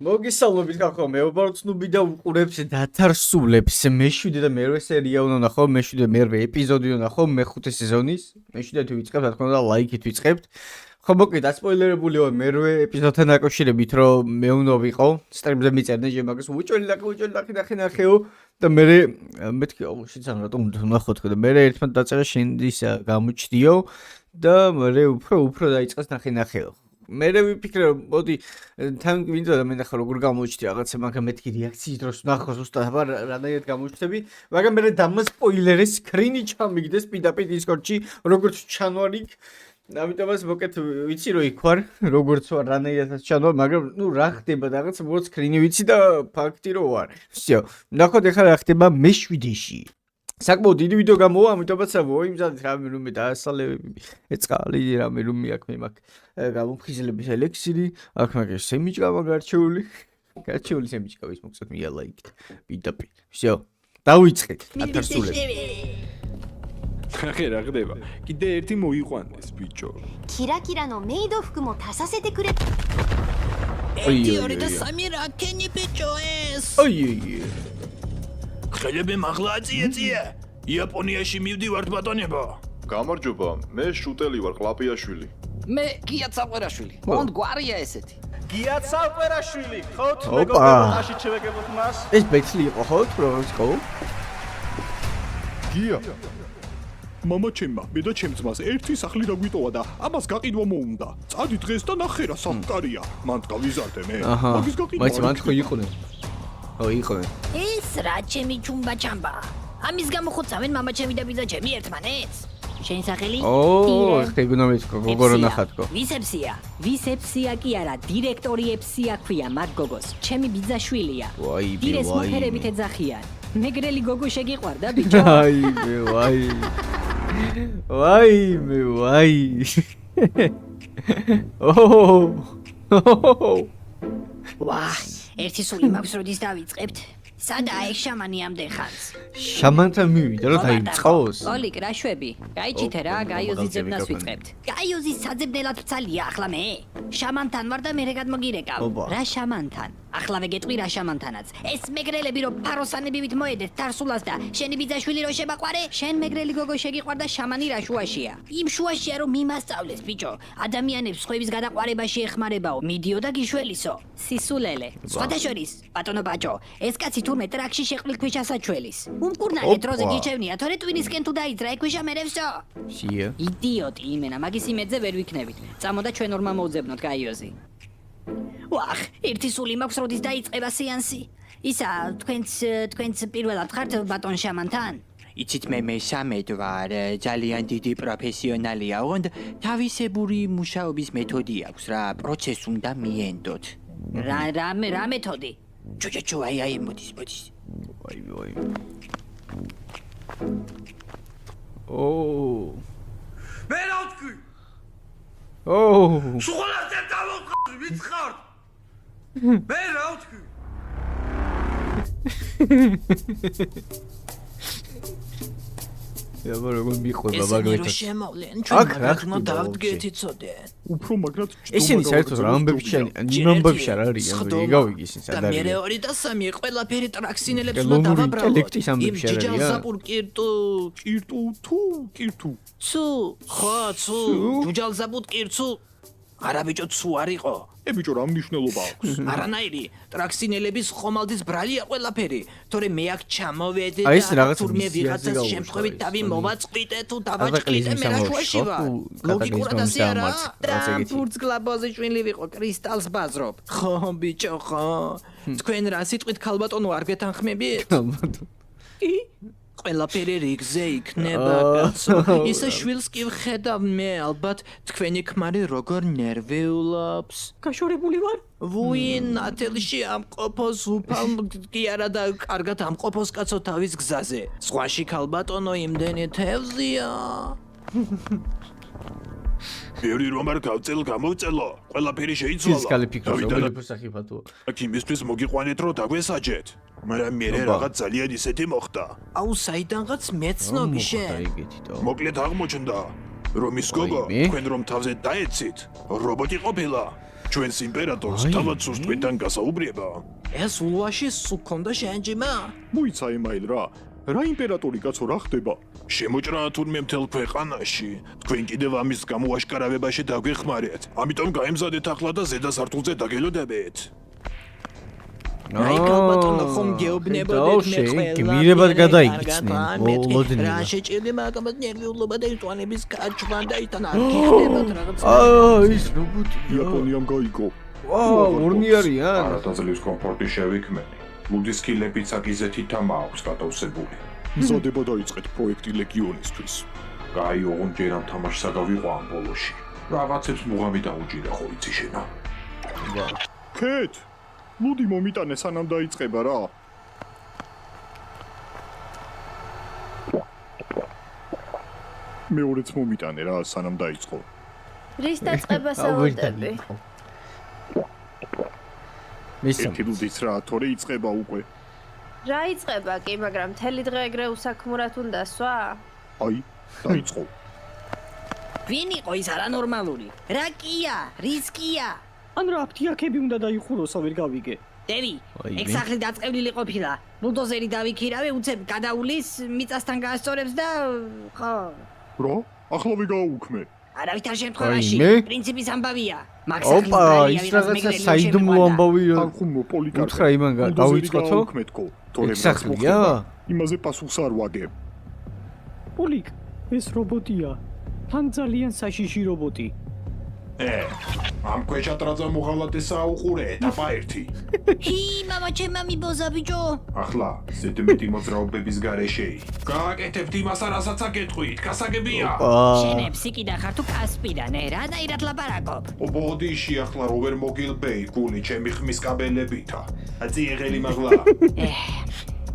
მოგესალმებით ხალხო, მე ვარ ცნობი და უყურებს დათარსულებს. მე-7 და მე-8 სერია უნდა ნახო, მე-7 და მე-8 ეპიზოდი უნდა ნახო, მე-5 სეზონის. მე-7 თუ ვიწყებთ, რა თქმა უნდა, ლაიქით ვიწყებთ. ხო, მოკლედ, ასპოილერებული ვარ მე-8 ეპიზოდთან დაკავშირებით, რომ მე უნდა ვიყო, სტრიმზე მიწერდნენ შემაგას, უჭველი ნახეო და მეთქი, შეცან რატომ უნდა ნახოთ ხო და მე ერთმანეთ დაწერა შენ ის გამოჩდიო და მე უფრო დაიწყეს ნახეო. მე ვიფიქრე რომ მოდი თან ვინდა და მე ნახე როგორ გამოჩდი რაღაცა მაგრამ მეთქი რეაქციის დროს ნახო ზუსტად აბა რანაირად გამოჩდები მაგრამ მე დამასპოილერე სკრინი ჩამიგდეს პირდაპირ დისკორდში როგორც ჩანვარ იქ ამიტომაც მოკეთ ვიცი რომ იქ ვარ როგორც ვარ რანაირადაც ჩანვარ მაგრამ ნუ რა ხდება რაღაც მოც სკრინი ვიცი და ფაქტი რომ ვარ всё ნახოთ ეხლა რა ხდება მე-7-ში საკმაოდ დიდი ვიდეო გამოვა, ამიტომაც მოიმზადეთ რამე რომ დაასალებები. ეწყალი რამე რომ აქ მე მაქვს გამოფხიზლების ელექსირი, აქ მაგას სემიჭკა მაგარჩეული. გარჩეული სემიჭკა ვის მოგწოთ მიალაიქით. პირდაპირ. всё. დავიწყეთ ათასულები. ხახე რა ხდება? კიდე ერთი მოიყვანეს ბიჭო. კირაკირა ნო მეიდო ფუკუ მო დასასეთე კურე. ოი ორი და სამი რა კენი ბიჭო ეს. ოი ხელები მაღლა აწიე. იაპონიაში მივდივართ ბატონებო. გამარჯობა, მე შუტელი ვარ, ყლაპიაშვილი. მე გია წაყვერაშვილი. მონ გვარია ესეთი. გია წაყვერაშვილი, ხოთ ოპა. მეგობრებო, შევეგებოთ მას. ეს ბეცლი იყო ხო თუ როგორ იყო? გია. მამაჩემმა, მე და ჩემ ძმას ერთი სახლი დაგვიტოვა და ამას გაყიდვა მოუნდა. წადი დღეს და ნახე რა სამყარია. მან გავიზარდე მე. მაგის გაყიდვა. მან ხო იყვნენ. ო იყვნენ. ეს რა ჩემი ჩუმბა ჩამბა. ამის გამო ხო წავენ მამა ჩემი და ბიძა ჩემი ერთმანეთს. შენი სახელი? ო, ხეგნომეთ გოგორო ნახატკო. ვისეფსია კი არა, დირექტორი ეფსია ქვია მაგ გოგოს. ჩემი ბიძაშვილია. ვაი, დილეს ვაი. მოხერებით ეძახიან. მეგრელი გოგო შეგიყვარდა ბიჭო? ვაი. ვაჰ, ერთი სული მაქვს როდის დავიწყებთ. სადაა ეს შამანი ამდენ ხანს? შამანთან მივიდა რომ დაიწყოს. ოლიკ რა შვები? გაიჩითე რა, გაიოზის ძებნას ვიწყებთ. გაიოზის საძებნელად ვცალია ახლა მე. შამანთან ვარ და მე რეგად მოგირეკავ. რა შამანთან? ახლავე გეტყვი რა შამანთანაც. ეს მეგრელები რომ ფაროსანებივით მოედეთ თარსულას და შენი ბიძაშვილი რო შებაყვარე? შენ მეგრელი გოგო შეგიყვარდა შამანი რა შუაშია? იმ შუაშია რომ მიმასწავლეს ბიჭო. ადამიანებს ხვევის გადაყვარებაში ეხმარებაო. მიდიო და გიშველისო. სისულელე. სხვათა შორის, ბატონო ბაჭო, ეს კაცი თურმე ტრაქში შეყრილ ქვიშას აჩველის. უმკურნალეთ როზე გიჩევნია, თორე ტვინისკენ თუ დაიძრა ეგ ქვიშა მერევსო. სია. იდიოტი იმენა, მაგის იმედზე ვერ ვიქნებით. წამოდა ჩვენ ორმა მოვძებნოთ გაიოზი. ვახ, ერთი სული მაქვს როდის დაიწყება სეანსი. ისა, თქვენც პირველად ხართ ბატონ შამანთან? იცით მე მესამედ ვარ, ძალიან დიდი პროფესიონალია, ოღონდ თავისებური მუშაობის მეთოდი აქვს რა, პროცესს უნდა მიენდოთ. რა მეთოდი? ჩო, აი, მოდის. ვაი. ო. მე რა ვთქვი? ო. სულაზე დავყავ, ვიცხარ. მე რა ვთქვი? აბა როგორ მიყვება მაგალითად. შემოვლენ, აქ ჩვენ რა მაგათმა ხდება დავდგეთ იცოდე. უფრო მაგრამ ისინი საერთოდ რა ამბებში ნიმამბებში არ არიან, იგავი ისინი და სადარია. მე 2 და 3 ყველაფერი ტრაქსინელებს უნდა ლომური დავაბრალო. ინტელექტის ამბებში არ არიან? ჯიჯალზაპურ კირტუ. ცუ, ჯუჯალზაპუტ კირცუ. არა ბიჭო, ცუ არ იყო. ბიჭო რა მნიშვნელობა აქვს? არანაირი ტრაქსინელების ხომალდის ბრალია ყველაფერი. თორე მე აქ ჩამოვედე აი, ეს რაღაც თურმე მისიაზე ვიღაცას გაუშვა შემთხვევით ეს, დავი ხო? მოვაწყიტე თუ დავაჭყიდე მე რა შუაში ვარ. ლოგიკურად ასე არა. ფურცგლაბოზიშვილი ვიყო, კრისტალს ბაზრობ. ხო ბიჭო, ხო. თქვენ რა სიტყვით ქალბატონო არ გეთანხმებით? ყველაფერი რიგზე იქნება, კაცო. ისა შვილს კი ვხედავ მე, ალბათ თქვენი ქმარი როგორ ნერვიულობს. გაშორებული ვარ? ვუინ ათელში ამყოფოს უფალ კი არა და კარგად ამყოფოს კაცო თავის გზაზე. სხვაში ქალბატონო იმდენი თევზია. ბევრი რომ არ გავწელ გამოვწელო, ყველაფერი ის შეიცვალა. კალი ფიქრობს, როგორ საფათოა. აქ იმისთვის მოგიყვანეთ რომ დაგვესაჯეთ. მაგრამ მე რაღაც ძალიან ისეთი მოხდა. აუ საიდანღაც მეცნობი შენ. მოკლედ აღმოჩნდა, რომ ის გოგო, თქვენ რომ თავზე დაეცით, რობოტი ყოფილა. ჩვენს იმპერატორს თავად სუსტვიდან გასაუბრება. ეს ულვაში სუქონდა შენჯიმა. მოიცა ემაილ რა. რა იმპერატორი კაცო რა ხდება? შემოჭრა თურმე მთელ ქვეყანაში. თქვენ კიდევ ამის გამოაშკარავებაში დაგვეხმარეთ. ამიტომ გაემზადეთ ახლა და ზედა სართულზე დაგელოდებით. აი კალბატონო ხომ გეუბნებოდეთ მე ყველა. გმირებად გადაიქცნენ. მოლოდნენ. რა შეჭირდება აკამად ნერვიულობა და იტვანების გაჩვლა და იტანა გიხდებათ რაღაცა. ის რობოტია. იაპონიამ გაიგო. ორნი არიან. არათანძლის კომფორტი შევიქმენი. ლუდის კილებით საკიზეთი თამა აქვს გადავსებული. მზადება დაიწყეთ პროექტი ლეგიონისთვის. კაი, ოღონდ ჯერ ამ თამაშს აგავიყო ამ ბოლოში. რაღაცებს მუღამი დაუჭირა ხო იცი შენა. ქეთ! ლუდი მომიტანე სანამ დაიწყება რა. მეორეც მომიტანე რა სანამ დაიწყო. რის დაწყებას ელოდები? ერთი ლუდიც რა თორე იწყება უკვე. რა იწყება კი, მაგრამ მთელი დღე ეგრე უსაქმურად უნდა სვა? აი, დაიწყო. ვინ იყო ის არანორმალური? რა კია? რის კია? ან რა აფთიაქები უნდა დაიხუროს, ვერ გავიგე. დევი, ეგ სახლი დაწყევლილი ყოფილა. ბულდოზერი დავიქირავე, უცებ გადაულის, მიწასთან გაასწორებს და ხო. რა? ახლავე გააუქმე. არავითარ შემთხვევაში, პრინციპის ამბავია. ოპა, ის რაღაცა საიდუმლო ამბავია. ხუმო პოლიკარპე. უთხრა იმან გავიწყოთო? თორემ სახლია? იმაზე პასუხს არ ვაგებ. პოლიკ, ეს რობოტია. თან ძალიან საშიში რობოტი. ამ ქვეშატრაძა მოღალატე საუყურე, ეტაპა 1. ჰი, მამა ჩემა მიბოზა ბიჭო. ახლა ზედმეტი მოძრაობების გარეშე გააკეთებთ იმას, რასაც აკეთხვით, გასაგებია. შენებს იქიდან ხარ თუ კასპირანე, რანაირად ლაპარაკობ? ობოდიში ახლა რო ვერ მოგილბეი გული ჩემი ხმის კაბელებითა. აწიეღელი მაღლა.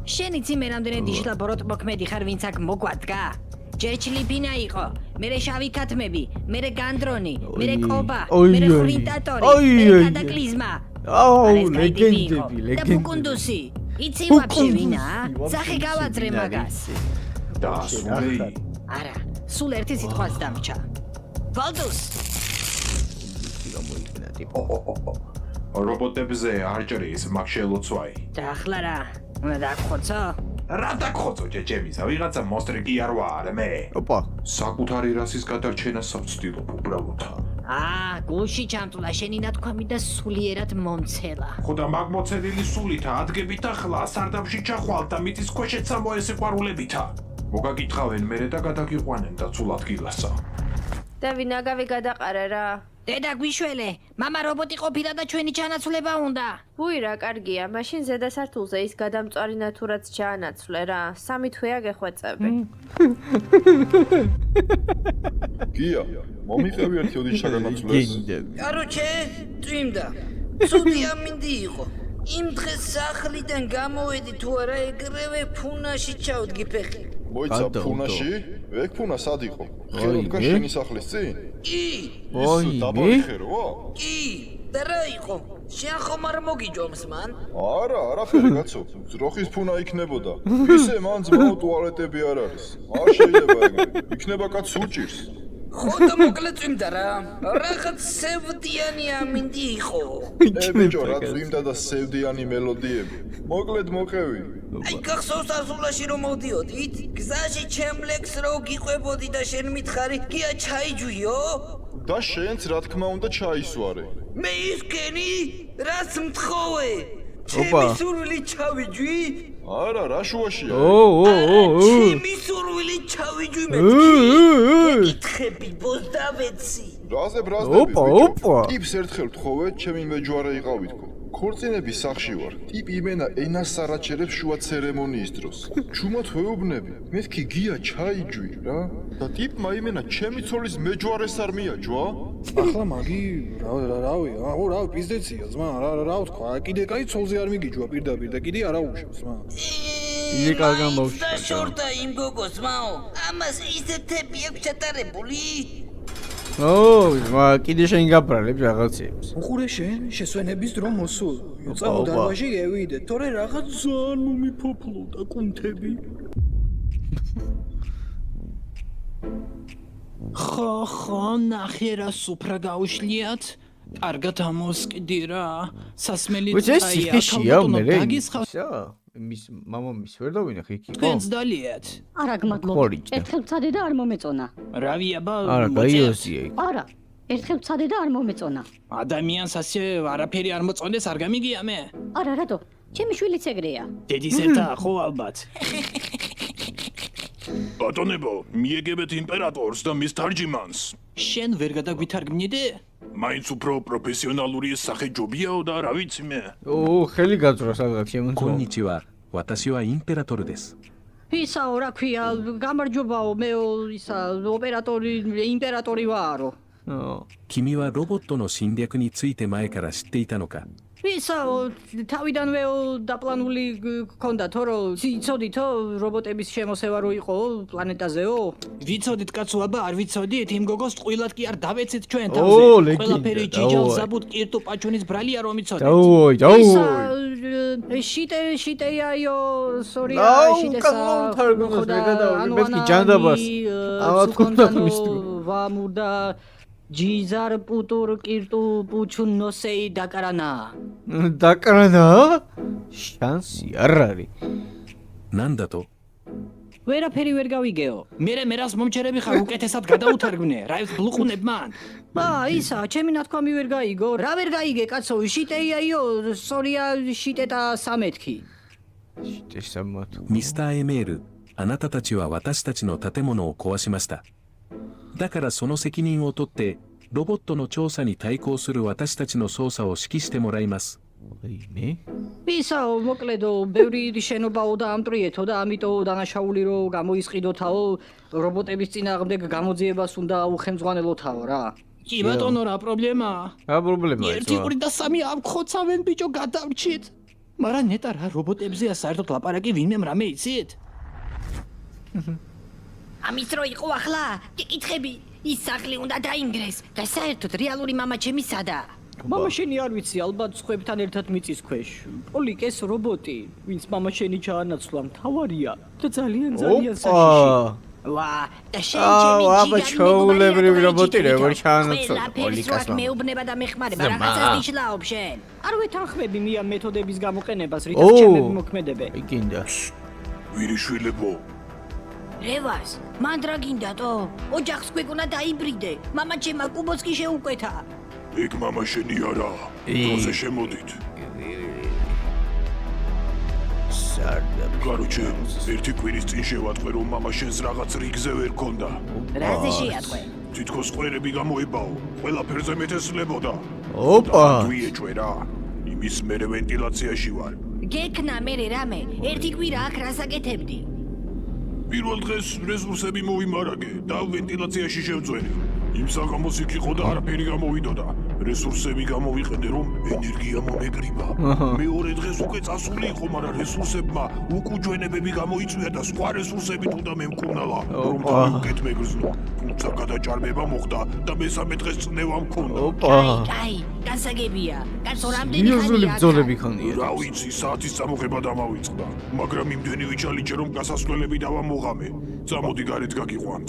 შენ იცი მე რამდენი დიშლა ბოროტ მოქმედი ხარ, ვინც აქ მოგვადგა? ჯერჩლიფინა იყო, მერე შავი ქათმები, მერე განდრონი, მერე კობა, მერე ხრინტატორი, მერე კატაკლიზმა. ლეგენდები, და ბუკუნდუსი. იცი ვაფშე ვინა? სახე გავაძრე მაგას. და სულეი. არა, სულ ერთი სიტყვაც დამრჩა. ვალდუს. რობოტებზე არ ჭრის, მაგ შელოცვაი. და ახლა რა? უნდა დაგხოცო? რა დაგხოცო ჯეჯემისა, ვიღაცა მოსტრი კი არ ვარ მე. ოპა. საკუთარი რასის გადარჩენას ვცდილობ უბრალოდ. გულში ჩამწულა შენი ნათქვამი და სულიერად მომცელა. ხოდა მაგ მოცედილი სულითა ადგებით ახლა სარდაფში ჩახვალ და მიწის ქვეშეც სამოესიყვარულებითა. მოგაკითხავენ მერე და გადაგიყვანენ და ცულ ადგილასა. და ვინაგავი გადაყარე რა. დედა გვიშველე, მამა რობოტი ყოფილა და ჩვენი ჩანაცვლება უნდა. ვუი რა, კარგია, მაშინ ზედა სართულზე ის გადამწვარი ნათურაც ჩაანაცვლე რა. 3 თვეა გეხვეწები. გია, მომიყევი ერთი ოდი ჩაგანაცვლეს. კაროჩე, წვიმდა. ცუდი ამინდი იყო. იმ დღეს სახლიდან გამოვედი თუ არა ეგრევე ფუნაში ჩავდგი ფეხი. მოიცა ფუნაში? ეგ ფუნა სად იყო? ხელოდგა შენი სახლის წინ? კი. ის დაბალი ხეროა? კი. და რა იყო? შენ ხომ არ მოგიჯობს მან? არა, არაფერი კაცო. ძროხის ფუნა იქნებოდა. ისე მან ძმაო ტუალეტები არ არის. არ შეიძლება ეგრე. იქნება კაც უჭირს. ხოდა მოკლე წვიმდა რა. რაღაც სევდიანი ამინდი იყო. ბიჭო, რა წვიმდა და სევდიანი მელოდიები. მოკლედ მოყევი. აი გახსოვს ასულაში რომ მოვდიოდით? გზაში ჩემლექს რო გიყვებოდი და შენ მითხარი, გია ჩაიჯვიო? და შენც რა თქმა უნდა ჩაისვარე. მე ისკენი? რას მთხოვე? ჩემი სურვილი ჩავიჯვი? არა, რა შუაშია? ჩემი სურვილი ჩავიჯვი მეთქი. გეკითხები ბოზდავეცი. რაზე ბრაზდები ბიჭო? ტიპს ერთხელ თხოვე, ჩემი მეჯვარე იყავით ხო? ქორწინების სახში ვარ. ტიპი იმენა ენას სარაჩერებს შუა ცერემონიის დროს. ჩუმად ვეუბნები, მეთქი გია ჩაიჯვი რა. და ტიპმა იმენა ჩემი ცოლის მეჯვარეს არ მიაჯვა? ახლა მაგი რავი, პიზდეცია ძმა, რა ვთქვა, კიდე კაი ცოლზე არ მიგიჯვა პირდაპირ და კიდე არა უშვებს ძმა. იგი კარგან ბავშვი. და შორდა იმ გოგოს მაო. ამას ისეთები აქვს ჩატარებული? კიდე შენ გაბრალებ რაღაცებს. უყურე შენ, შესვენების დრო მოსულ. წამო დარბაზში გევიდე, თორე რაღაც ძალიან მომიფოფლო და კუნთები. ხა, ნახე რა სუფრა გაუშლიათ. კარგად ამოსკდი რა. სასმელი ეს ციხეშია მე. ისა მის მამამის ვერ დავინახე იქ იყო. თქვენს დალიათ. არა გმადლობთ. ერთხელ ვცადე და არ მომეწონა. რავი აბა. არა, გაიოზია იქ. არა, ერთხელ ვცადე და არ მომეწონა. ადამიანს ასე არაფერი არ მოწონდეს, არ გამიგია მე. არა, რატო? ჩემი შვილიც ეგრეა. დედის ერთა ხო ალბათ. ბატონებო, მიეგებეთ იმპერატორს და მის თარჯიმანს. შენ ვერ გადაგვითარგმნიდე? მაინც უფრო პროფესიონალური სახე ჯობიაო და რა ვიცი მე. ხელი გაძრა სადღაც შემოწვა. კონიჩივა, ვატასი ვა იმპერატორი დეს. ისაო, რა ქვია, გამარჯობაო, მე ისა ოპერატორი, იმპერატორი ვარო. კიმი ვა რობოტ ნო სინდიაკუ ნი ცუიტე მაე კარა შიტე იტანო კა? ისაო, თავიდანვე დაპლანული გქონდა თორო, იცოდითო რობოტების შემოსევა რო იყო პლანეტაზეო? ვიცოდით კაცო, აბა არ ვიცოდით, იმ გოგოს ტყუილად კი არ დავეცით ჩვენ თავზე. ყველაფერი ჯიჯალ ზაბუდ კირტუ პაჩუნის ბრალია რომ იცოდით. დაუი. შიტეიაიო, სორია, შიტესა. მეთქი ჯანდაბას. ამათ ხუნდა მისტი. ვამურდა ჯიზარ პუტურ კირტუ პუჩუნ ნოსეი დაკარანა. დაკარანა? შანსი არ არის. ნანდატო? ვერაფერი ვერ გავიგეო. მე რას მომჩერები ხარ უკეთესად გადაუთარგმნე. რაებს ბლუყუნებ მან? ისა, ჩემი ნათქვამი ვერ გაიგო. რა ვერ გაიგე, კაცო? შიტეიაიო, სორია, შიტეტა სამეთქი. შიტე სამათო. მისტა ემერუ, ანატა ტაჩი ვა ვატასი ტაჩი ნო ტატემონო ო კოვაშიმაშიტა. だからその責任を取ってロボットの調査に対抗する私たちの捜査を指揮してもらいます。ისაო, მოკლედო, ბევრი შენობაო და ამტრიეთო და ამიტომ დანაშაული რო გამოისყიდოთაო, რობოტების წინააღმდეგ გამოძიებას უნდა უხელმძღვანელოთაო რა. კი ბატონო, რა პრობლემაა? რა პრობლემაა? 1 2 და 3 ამხოცავენ ბიჭო გადავრჩით. მაგრამ ნეტა რა რობოტებზეა საერთოდ ლაპარაკი ვინმე რამე იცით? ამის რო იყო ახლა, კითხები, ის სახლი უნდა დაინგრეს და საერთოდ რეალური მამაჩემი სადა? მამაშენი არ ვიცი, ალბათ სხვებთან ერთად მიწის ქვეშ. პოლიკეს რობოტი, ვინც მამაშენი ჩაანაცვლა, მთავარია და ძალიან საშიში. ვა, და შენ ჩემი აბა ჩაულებრივი რობოტი როგორ ჩაანაცვლა პოლიკას მამას. მეუბნება და მეხმარება, რაღაცას ნიშნაობ შენ. არ ვეთანხმები მია მეთოდების გამოყენებას, რითაც ჩემები მოქმედებენ. იქინდა. ვირიშვილებო, რევას, მან რა გინდათო? ოჯახს გვეკ უნდა დაიბრიდე. მამაჩემა კუბოს კი შეუკვეთა. ეგ მამაშენი არა. დროზე შემოდით. კაროჩე, ერთი კვირის წინ შევატყვე, რომ მამაშენს რაღაც რიგზე ვერ ქონდა. რაზე შეატყვე? თითქოს ყველები გამოებაო, ყველაფერზე მეთესლებოდა. ოპა! ვიეჭვე რა. იმის მერე ვენტილაციაში ვარ. გეკნა მერე რამე, ერთი კვირა აქ რას აკეთებდი? პირველ დღეს რესურსები მოვიმარაგე და ვენტილაციაში შევძვენე. იმ საღამოს იქ იყო და არაფერი გამოვიდოდა. რესურსები გამოვიყენე, რომ ენერგია მომეკრიბა. მეორე დღეს უკვე წასული იყო, მაგრამ რესურსებმა უკუჯვენებები გამოიწვია და სხვა რესურსებით უნდა მემკურნალა, რომ დავუკეთ მეგრძნო. თუმცა გადაჭარბება მოხდა და მესამე დღეს წნევა მქონდა. კაი, გასაგებია. კაცო, რამდენი ხანია? ბრძოლები ხანია. რა ვიცი, საათის წამოღება დამავიწყდა, მაგრამ იმდენი ვიჩალიჭე, რომ გასასვლელები დავამოღამე. წამოდი გარეთ გაგიყვანთ.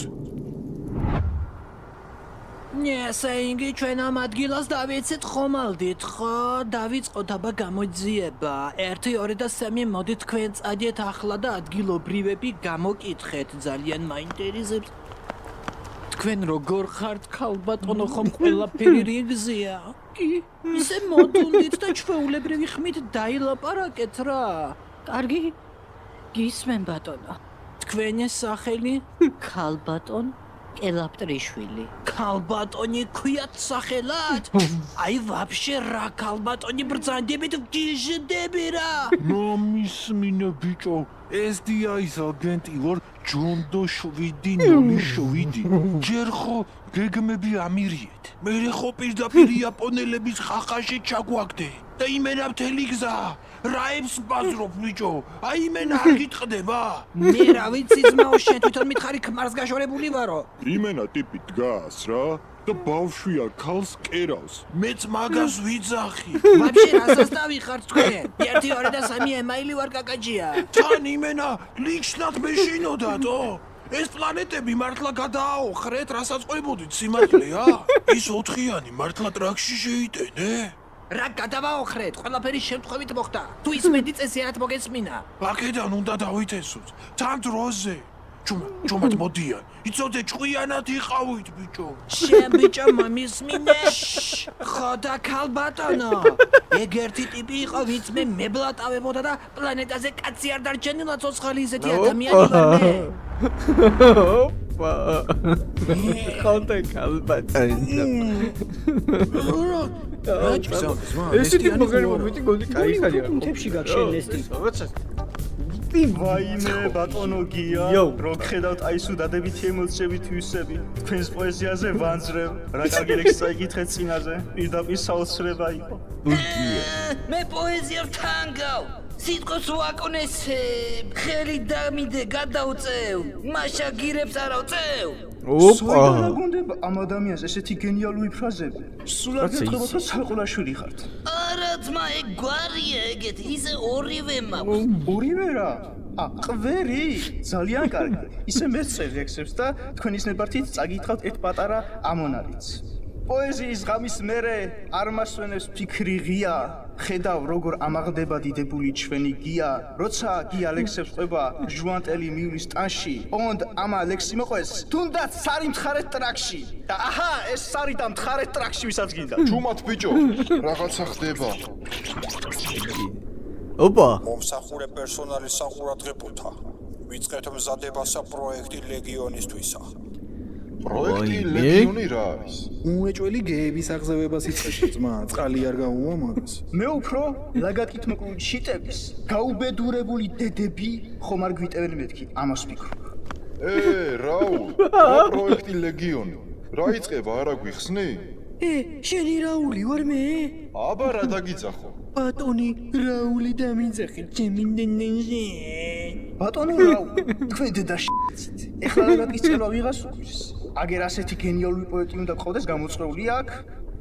ნესაინგი ჩვენ ამ ადგილას დავეცეთ ხომალდით, ხო? დავიწყოთ აბა გამოძიება. 1 2 და 3 მოდი თქვენ წადეთ ახლა და ადგილობრივები გამოკითხეთ, ძალიან მაინტერესებს. თქვენ როგორ ხართ ქალბატონო, ხომ ყველაფერი რიგზეა? კი, ისე მოდუნდით და ჩვეულებრივი ხმით დაილაპარაკეთ რა. კარგი, გისმენ ბატონო. თქვენი სახელი? ქალბატონ ელაპტრიშვილი. ქალბატონი ქვიათ სახელად? აი ვაფშე რა ქალბატონი ბრძანდებით გიჟდები რა. მომისმინე ბიჭო, SDI-ის აგენტი ვარ, ჯონდო 707. ჯერ ხო გეგმები ამირიეთ. მერე ხო პირდაპირ იაპონელების ხახაში ჩაგვაგდე და იმენა მთელი გზა. რაებს ბაზრობ ბიჭო, აი იმენა არ გიტყდება. მე რა ვიცი ძმაო, შენ თვითონ მითხარი ქმარს გაშორებული ვარო. იმენა ტიპი დგას რა და ბავშვია ქალს კერავს. მეც მაგას ვიძახი. ვაფშე რასას დავიხართ თქვენ? 1 2 და 3 ემაილი ვარ კაკაჯია. თან იმენა ლიჩნად მეშინოდათო. ეს პლანეტები მართლა გადააოხრეთ, რასაც ყვებოდით სიმართლეა? ის 4-იანი მართლა ტრაქში შეიტენე? რა გადავაოხრეთ? ყველაფერი შემთხვევით მოხდა. თუ ის მეტი წესი არათ მოგესმინა. აქედან უნდა დავითესოთ. თან დროზე. ჩუმად მოდიან. იცოდე ჭყვიანად იყავით, ბიჭო. შენ ბიჭო მომისმინე. ხოდა ქალბატონო. ეგ ერთი ტიპი იყო, ვინც მე მებლატავებოდა და პლანეტაზე კაცი არ დარჩენილა ცოცხალი ისეთი ადამიანი ვარ მე. ხოდა ქალბატონი. ესეთი მოგერი მომენტი გონი კაი ხალია. თებში გაგშენეს ტიპი. ვაიმე ბატონო გია რო ხედავთ აი სულ დადებითი ემოციებით ვისები თქვენს პოეზიაზე ვანძრევ რა კარგი ლექსი წაიკითხეთ წინაზე პირდაპირ საოცრება იყო მე პოეზია ვთანგავ სიტყვებს ვაკონესებ ხელი დამიდე გადავწევ მაშა გირებს არა ვწევ ოპა გონდება ამ ადამიანს ესეთი გენიალური ფრაზები სულად გეტყობოთ რომ სალყულაშვილი ხართ არა ძმა ეგ გვარია ეგეთი ისე ორივე მაქვს ორივე რა ყვერი ძალიან კარგი ისე მეცევ ლექსებს და თქვენის ნებართით წაგითხრათ ერთ პატარა ამონარიც პოეზიის ღამის მერე არ მასვენებს ფიქრი ღია ხედავ როგორ ამაღლდება დიდებული ჩვენი გია როცა გია ლექსებს ყვება ჟუანტელი მიulis ტანში ოღონდ ამა ლექსი მოყვეს თუნდაც სარი მხარეთ ტრაქში და აჰა ეს სარი და მხარეთ ტრაქში ვისაც გინდა ჩუმად ბიჭო რაღაცა ხდება ოპა მომსახურე პერსონალის საყურადღებოთა ვიწყეთ მზადებასა პროექტი ლეგიონისთვისა პროექტი ლეგიონი რა არის? უეჭველი გეების აღზევებას იწეში ძმა, წყალი არ გაუვა მაგას. მე უფრო ლაგაკით მოკლული შიტების, გაუბედურებული დედები ხომ არ გვიტევენ მეთქი, ამას ვფიქრობ. რაულ, რა პროექტი ლეგიონი? რა იწყება, არა გვიხსნი? შენი რაული ვარ მე? აბა რა დაგიძახო? ბატონი რაული დამიძახე, ჩემი ნენენზე. ბატონო რაული, თქვენ დედა შ***ით. ეხლა ლაგაკის წერვა ვიღას უყვის. აგერ ასეთი გენიალური პოეტი უნდა გყავდეს გამოწვეული აქ?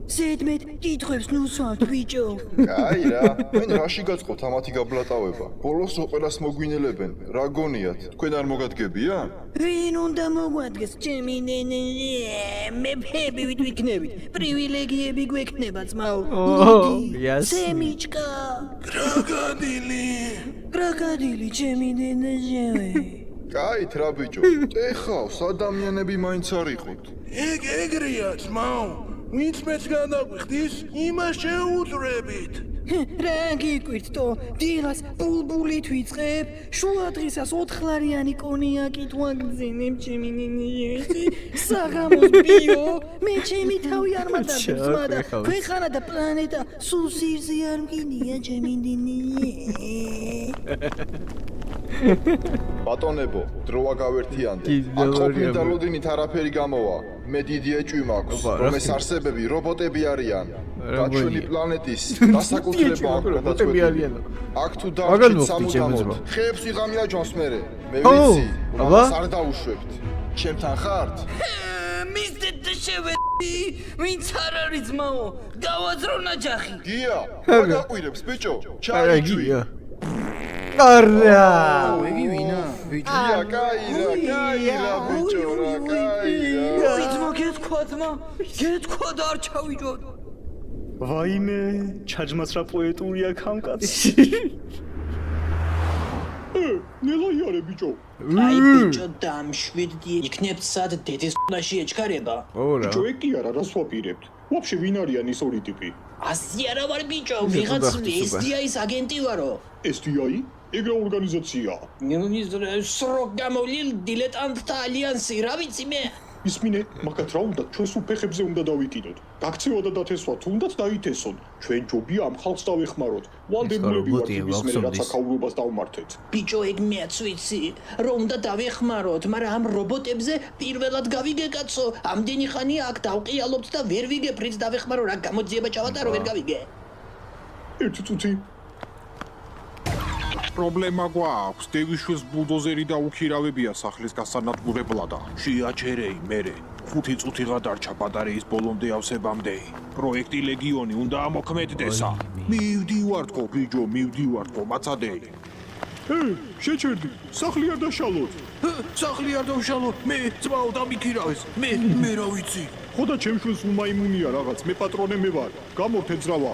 ზედმეტ კითხვებს ნუსვავთ ბიჭო. კაი რა, მენ რაში გაწყობთ ამათი გაბლატავება? ბოლოს ყველას მოგვინელებენ, რა გონიათ? თქვენ არ მოგადგებიან? ვინ უნდა მოგვადგეს ჩემი ნენენზე? მეფები ვიქნებით, პრივილეგიები გვექნება ძმაო. სემიჩკა. კროკოდილი ჩემი ნენენზე. კაით რა ბიჭო, ეხავს ადამიანები მაინც არ იყოთ. ეგრეა ძმაო. ვინც მეც გადაგვიხდის, იმას შეუძრებით. რა გიკვირთ თო, დილას ბულბულით ვიწყებ, შუა დღისას 4-ლარიანი კონიაკით ვაგზინებ ჩემი ნენეზე. საღამოს ბიო, მე ჩემი თავი არ მატარებს მადა. ქვეყანა და პლანეტა სულ სირზე არ მგინია ჩემი ნენეზე. ბატონებო, დროა გავერთიანდე. აქ ყოფილი და ლოდინით არაფერი გამოვა. მე დიდი ეჭვი მაქვს, რომ ეს არსებები რობოტები არიან. და ჩვენი პლანეტის დასაკუთრება აქვს გადაწყვეტილი. აქ თუ დავჭით სამუდამოდ, ხეებს ვიღამია ჯონს მერე. მე ვიცი, ამას არ დავუშვებთ. ჩემთან ხართ? მისდეთ და შევედი, ვინც არ არის ძმაო, გავაძრო ნაჯახი. გია, რა გაყვირებს ბიჭო? ჩაიჯვი. არა ეგი ვინა? ბიჭია, კაირა, ბიჭო, რა კაირა. ძმა გეთქვა ძმა, გეთქვა და არ ჩავიჯოთ. ვაიმე, ჩაჯმაცრა პოეტურია ხამკაცი. ნელაიარე ბიჭო. აი ბიჭო დამშვიდდი, იქნებ სად დედის ყნაში ეჩქარება. ბიჭო, ეგ კი არა, რას ვაპირებთ? ვაფშე ვინ არიან ის ორი ტიპი? ასი არა ვარ ბიჭო, ვიღაც SDI-ის აგენტი ვარო. SDI? ეგ რა ორგანიზაციაა? სროგ გამოვლილ დილეტანტთა ალიანსი, რა ვიცი მე? ისმინე, მაგათ რა უნდა ჩვენს უფეხებზე უნდა დავიკიდოთ. გაქცევა და დათესვა თუნდაც დაითესონ. ჩვენ ჯობია ამ ხალხს დავეხმაროთ. ვალდებულები ვართ იმის მერე რაც აქაურობას დავმართეთ. ბიჭო, ეგ მეც ვიცი, რომ უნდა დავეხმაროთ, მაგრამ ამ რობოტებზე პირველად გავიგე კაცო. ამდენი ხანია აქ დავყიალობთ და ვერ ვიგე პრინც დავეხმარო, რა გამოძიება ჩავატარო, ვერ გავიგე. ერთი წუთი. პრობლემა გვაქვს, დევიშვილს ბულდოზერი და უქირავებია სახლის გასანადგურებლად. შეაჩერეი მერე. 5 წუთი გადარჩა ბატარეის ბოლომდე ავსებამდე. პროექტი ლეგიონი უნდა ამოქმედდესა. მივდივართ ხო ბიჭო, მივდივართ ხო, მაცადე. შეჩერდი, სახლი არ დაშალოთ. სახლი არ დავშალო, მე ძმაო დამიქირავეს. მე რა ვიცი. ხო და ჩემშვილს უმაიმუნია რაღაც, მე პატრონე მე ვარ. გამორთე ძრავა.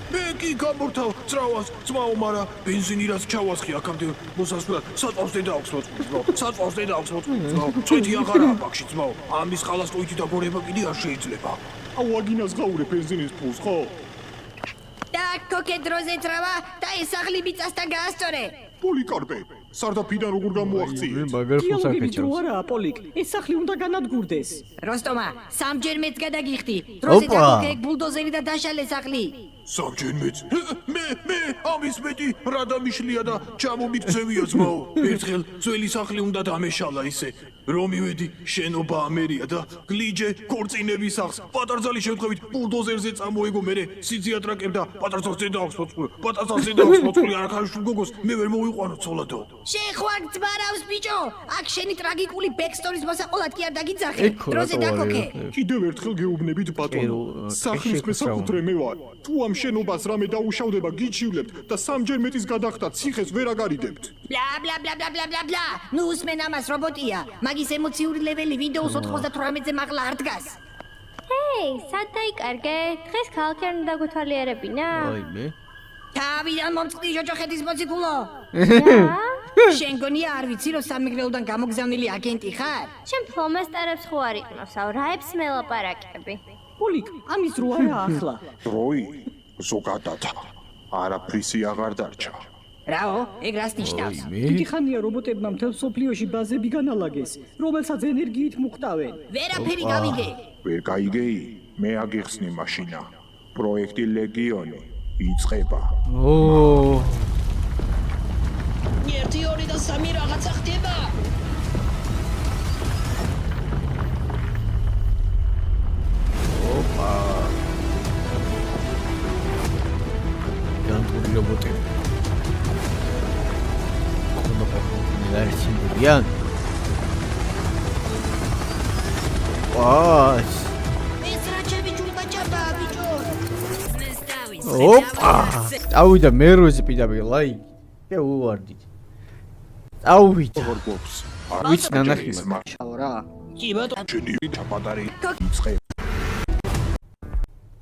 მე კი გამორთავ ძრავას, ძმაო, მარა ბენზინი რაც ჩავასხი აქამდე მოსასვლელად. საწვავს დედა აქვს მოწყული, ძმაო. საწვავს დედა აქვს მოწყული, ძმაო. წვეთი აღარაა ბაქში, ძმაო. ამის ხალას ტოითი დაგორება კიდე არ შეიძლება. აუ აგინას გაურე ბენზინის ფულს, ხო? და კოკე დროზე ძრავა და ეს სახლი მიწასთან გაასწორე. პოლიკარპე, სარდაფიდან როგორ გამოაღწიე? მაგარ ფულს დრო არაა, პოლიკ. ეს სახლი უნდა განადგურდეს. როსტომა, სამჯერ მეც გადაგიხდი. დროზე დაკოკე ბულდოზერი და დაშალე სახლი. სამჯერ მეც. მე ამის მეტი რა დამიშლია და ჩამომიქცევია ძმაო. ერთხელ ძველი სახლი უნდა დამეშალა ისე. რომ მივედი შენობა ამერია და გლიჯე ქორწინების სახლს. პატარძალი შემთხვევით ბულდოზერზე წამოეგო მერე სიძიატრაკებ და პატარძალს დედა აქვს მოწყული. პატარძალს დედა აქვს მოწყული არაქაშულ გოგოს მე ვერ მოვიყვანო ცოლადო. შეხვარ ძმარავს ბიჭო. აქ შენი ტრაგიკული ბექსტორის მოსაყოლად კი არ დაგიძახე. დროზე დაკოკე. კიდევ ერთხელ გეუბნებით ბატონო. სახლის მესაკუთრე მე ვარ. თუ ამ შენობას რამე დაუშავდება გიჩივლებთ და სამჯერ მეტის გადახდა ციხეს ვერ აგარიდებთ. ბლა ბლა ბლა ბლა ბლა ბლა ბლა. ნუ უსმენ ამას რობოტია. მაგის ემოციური ლეველი Windows 98-ზე მაღლა არ დგას. ჰეი, სად დაიკარგე? დღეს ქალაქი არ უნდა გუთვალიერებინა? აიმე. თავიდან მომწყდი ჯოჯოხეთის მოციქულო. შენ გონია არ ვიცი რომ სამეგრელოდან გამოგზავნილი აგენტი ხარ? შენ ფლომასტერებს ხო არ იყნოსავ, რაებს მელაპარაკები? პოლიკ, ამის დრო არა ახლა. დროი ზოგადად არაფრისი აღარ დარჩა. რაო, ეგ რას ნიშნავს? დიდი ხანია რობოტებმა მთელ სოფლიოში ბაზები განალაგეს, რომელსაც ენერგიით მუხტავენ. ვერაფერი გავიგე. ვერ გაიგეი? მე აგიხსნი მაშინა. პროექტი ლეგიონი იწყება. ო 1 2 და 3 რაღაცა ხდება. ოპა. განტური რობოტები. Versión Wow. Opa! Auida merose pidabი ლაი. და უვარდით. Auida. ვიცი ნანახი რა. კი ბატონო. ჩენი ჩაპატარი იწყე.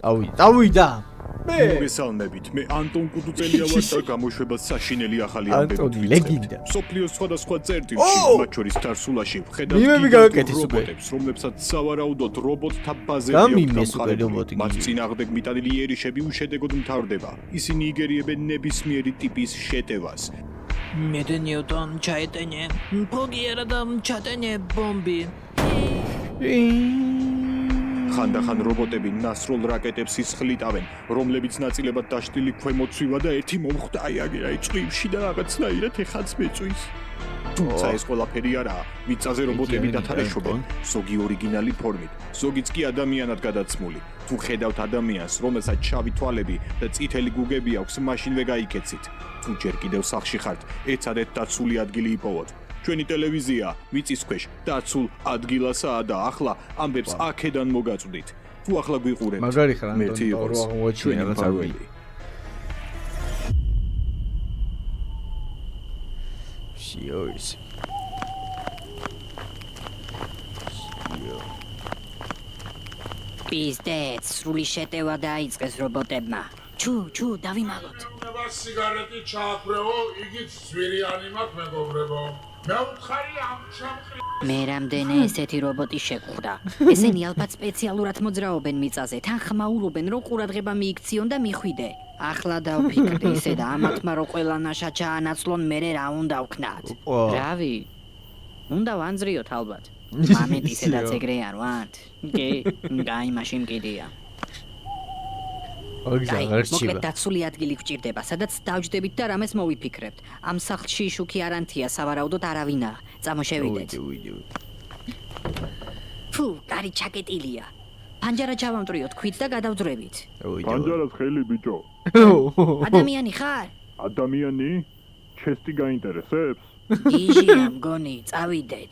Auida. მოგესალმებით. მე ანტონ კუდუწელია ვარ და გამოშვება საშინელი ახალი ამბები. ლეგენდა. სოფლიოს სხვადასხვა წერტილში, მათ შორის დარსულაში, ვხედავთ რობოტებს, რომლებსაც სავარაუდოდ რობოტთა ბაზები აქვს. მათ წინააღმდეგ მიტანილი იერიშები უშედეგოდ მთავრდება. ისინი იგერიებენ ნებისმიერი ტიპის შეტევას. მედენიოდან ჩაეტენე, ფოგიერა და ჩატენე ბომბი. ხანდახან რობოტები ნასროლ რაკეტებს ისხლიტავენ, რომლებიც ნაწილებად დაშლილი ქვემოცვივა და ერთი მომხვდა აი წვიმში და რაღაცნაირად ეხაც მეწვის. თუმცა ეს ყველაფერი არაა, მიწაზე რობოტები დათარეშობენ, ზოგი ორიგინალი ფორმით, ზოგიც კი ადამიანად გადაცმული. თუ ხედავთ ადამიანს, რომელსაც შავი თვალები და წითელი გუგები აქვს, მაშინვე გაიქეცით. თუ ჯერ კიდევ სახლში ხართ, ეცადეთ დაცული ადგილი იპოვოთ. ჩვენი ტელევიზია მიწის ქვეშ დაცულ ადგილასაა და ახლა ამბებს აქედან მოგაწვდით. თუ ახლა გვიყურებთ, მაგარი ხარ ანტონი, პაურო აღმოაჩინა რაღაც აგველი. შიოის. პიზდეც, სრული შეტევა დაიწყეს რობოტებმა. ჩუ, დავიმალოთ. უნდა სიგარეტი ჩააქვეო, იგიც ზვირიანი მაქვს მეგობრებო. მე უთხარი ამ ჩამხრი. მე რამდენი ესეთი რობოტი შეგხვდა. ესენი ალბათ სპეციალურად მოძრაობენ მიწაზე, თან ხმაურობენ, რომ ყურადღება მიიქციონ და მიხვიდე. ახლა დავფიქრდი ისე და ამათმა რო ყველა ნაშა ჩაანაცვლონ, მერე რა უნდა ვქნათ? რავი? უნდა ვანძრიოთ ალბათ. მამეთ ისედაც ეგრე არ ვართ? კი, გაი მაშინ კიდია. მოკლედ დაცული ადგილი გვჭირდება, სადაც დავჯდებით და რამეს მოვიფიქრებთ. ამ სახლში შუქი არანთია, სავარაუდოდ არავინაა. წამოშევიდეთ. ფუ, კარი ჩაკეტილია. პანჯარა ჩავამტრიოთ ქვით და გადავძრებით. პანჯარას ხელი ბიჭო. ადამიანი ხარ? ადამიანი? ჩესტი გაინტერესებს? იჟია მგონი, წავიდეთ.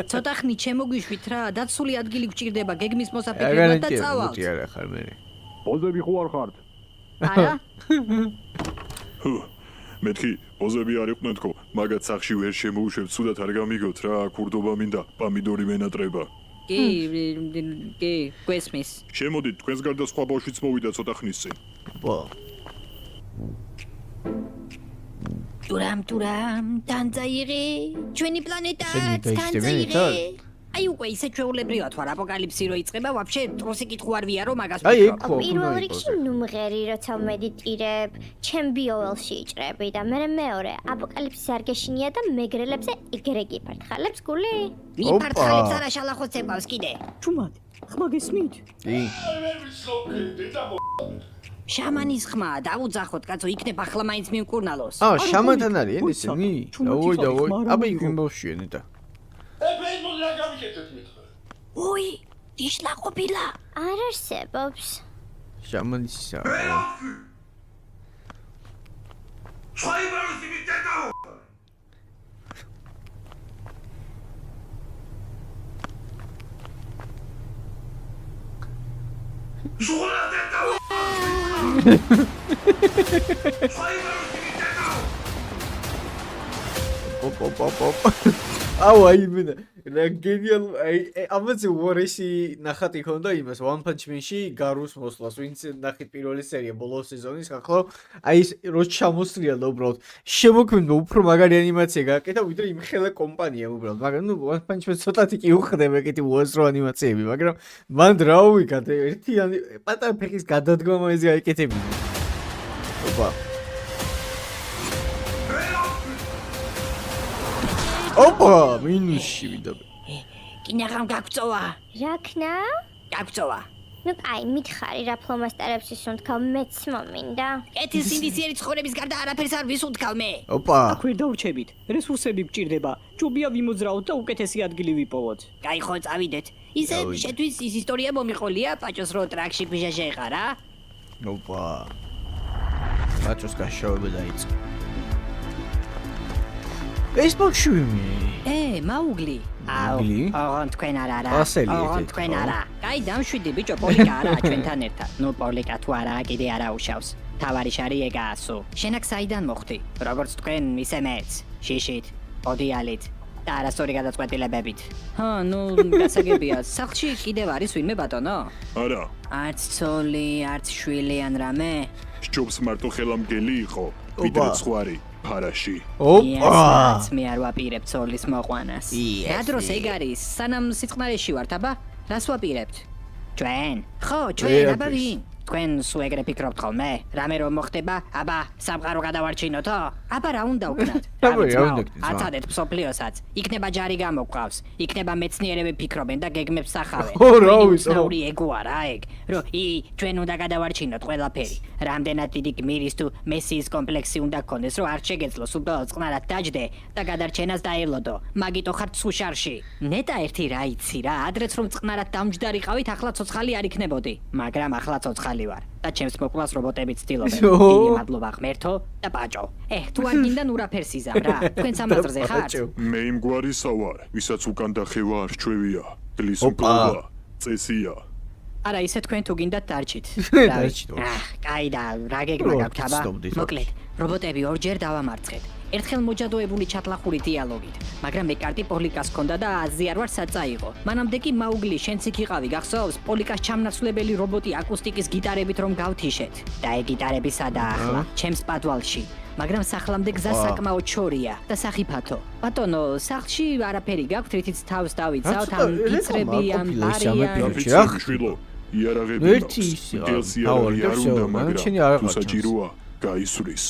ცოტა ხნით შემოგვიშვით რა, დაცული ადგილი გვჭირდება გეგმის მოსაფიქრებლად და წავალთ. კი არა ხარ მე. პოზები ხო არ ხართ? არა? მეთქი ოზები არ იყვნენ თქო მაგათ სახში ვერ შემოუშვებ ცუდად არ გამიგოთ რა ქურდობა მინდა პამიდორი მენატრება კი გვესმის შემოდით თქვენს გარდა სხვა ბავშვიც მოვიდა ცოტა ხნის წინ ტურამ თანძაიღე ჩვენი პლანეტაც თანძაიღე აი უკვე ისე ჩვეულებრივად ვარ აპოკალიფსი რო იწყება ვაფშე დროსი კითხვა არ ვია რომ მაგას ვფიქრობ პირველ რიგში ნუმღერი როცა ვმედიტირებ ჩემ ბიოველში იჭრები და მე მეორე აპოკალიფსი არ გეშინია და მეგრელებზე ეგრე გიფართხალებს გული მიფართხალებს არა შალახოცებავს კიდე ჩუმად ხმა გესმით შამანის ხმა დაუძახოთ კაცო იქნებ ახლა მაინც მიმკურნალოს შამანთან არიან ისინი დავოი აბა იქ მიმბავშვიან და ოი იშლა ყოფილა არ არსებობს შამანისა შაიბაროსი მიტეტაო შუღლატეტაო შაიბაროსი მიტეტაო აუ აი მენა რა გენიალ აი ამაზე უორესი ნახატი ქონდა იმას One Punch Man-ში გარუს მოსვლას ვინც ნახეთ პირველი სერია ბოლო სეზონის ახლა აი ეს რო ჩამოსრიალ და უბრალოდ შემოქმნდა უფრო მაგარი ანიმაცია გააკეთა ვიდრე იმ ხელა კომპანია უბრალოდ მაგრამ ნუ One Punch Man ცოტათი კი უხდება ეგეთი უაზრო ანიმაციები მაგრამ მან რა უვიგად ერთი პატარა ფეხის გადადგომა ეს გაიკეთებინა ოპა ოპა მინუსში ვიდაბე კინაღამ გაგწოვა რა ქნა გაგწოვა ნუ აი მითხარი რა ფლომასტერებს ისუნთქავ მეც მომინდა ეთი სინდისიერი ცხოვრების გარდა არაფერს არ ვისუნთქავ მე ოპა აქვე დავრჩებით რესურსები გჭირდება ჯობია ვიმოძრაოთ და უკეთესი ადგილი ვიპოვოთ კაი ხო წავიდეთ ისე შეთვის ის ისტორია მომიყოლია პაჭოს რო ტრაქში ფიჟა შეეხარა ოპა პაჭოს გაშოვება დაიწყო ეს ბოქშვი მაუგლი აღონ თქვენ არა აღონ თქვენ არა კაი დამშვიდი ბიჭო პოლიკა არა ჩვენთან ერთად ნუ პოლიკა თუ არა კიდე არა უშავს თავარი შარიეგასო შენ აქ საიდან მოხდი როგორც თქვენ ისე მეც შიშით ოდიალით და არასწორი გადაწყვეტილებებით ნუ გასაგებია სახლში კიდევ არის ვინმე ბატონო არა არც ცოლი არც შვილი ან რამე სჯობს მარტო ხელამგელი იყო ვიდრე ცხვარი ფარაში ოპა მე არ ვაპირებ ცოლის მოყვანას რა დროს ეგ არის სანამ სიწყნარეში ვართ აბა რას ვაპირებთ ჩვენ ხო ჩვენ აბა ვინ თქვენ სულ ეგრე ფიქრობთ ხოლმე რამე რომ მოხდება აბა სამყარო გადავარჩინოთო აბა რა უნდა ვქნათ აცადეთ მსოფლიოსაც იქნება ჯარი გამოგვყავს იქნება მეცნიერები ფიქრობენ და გეგმებს სახავენ უცნაური ეგოა რა ეგ რომ ჩვენ უნდა გადავარჩინოთ ყველაფერი რამდენად დიდი გმირის თუ მესიის კომპლექსი უნდა გქონდეს რომ არ შეგეძლოს უბრალოდ წყნარად დაჯდე და გადარჩენას დაელოდო მაგიტო ხართ სუშარში ნეტა ერთი რა იცი რა ადრეც რომ წყნარად დამჯდარიყავით ახლა ცოცხალი არ იქნებოდი მაგრამ ახლა ცოცხალი ვარ და ჩემს მოკლას რობოტები ცდილობენ დიდი მადლობა ღმერთო და პაჭო თუ არ გინდან ურაფერს იზამ რა თქვენ სამაზრზე ხართ მე იმ გვარისა ვარ ვისაც უკან დახევა არ ჩვევია გლის მკვლობა წესია არა ისე თქვენ თუ გინდათ დარჩით კაი და რა გეგმა გაქვთ აბა მოკლედ რობოტები ორჯერ დავამარცხეთ ერთხელ მოჯადოებული ჩატლახური დიალოგით მაგრამ მე კარტი პოლიკას ჰქონდა და აზი არ ვარ საწაიღო მანამდე კი მაუგლი შენც იქ იყავი გახსოვს პოლიკას ჩამნაცვლებელი რობოტი აკუსტიკის გიტარებით რომ გავთიშეთ და ეგ გიტარები სადაა ახლა ჩემს პადვალში მაგრამ სახლამდე გზა საკმაოდ შორია და სახიფათო ბატონო სახლში არაფერი გაქვთ რითიც თავს დავიცავთ ამ გიწრები ამ ბარიან იარაღები მაგრამ საჭიროა გაისვრის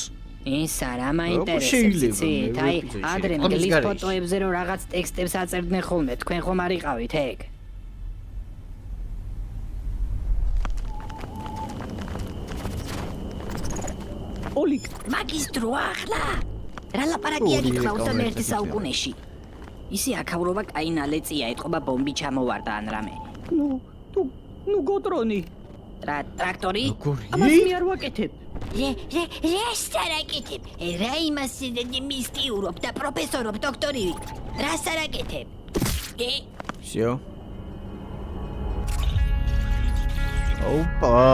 ის არა მაინტერესებს აი ადრე მგლის ფოტოებზე რომ რაღაც ტექსტებს აწერდნენ ხოლმე თქვენ ხომ არ იყავით ეგ პოლიკ მაგისტრო ახლა რა ლაპარაკია გითხრა 21 საუკუნეში ისე აქავრობა კაი ნალეწია ეთყობა ბომბი ჩამოვარდა ან რამე ნუ გოტრონი ტრაქტორი ამას მე არ ვაკეთებ რას არაკეთებ რა იმას მისტიურობ და პროფესორობ დოქტორი რას არაკეთებ всё ოპა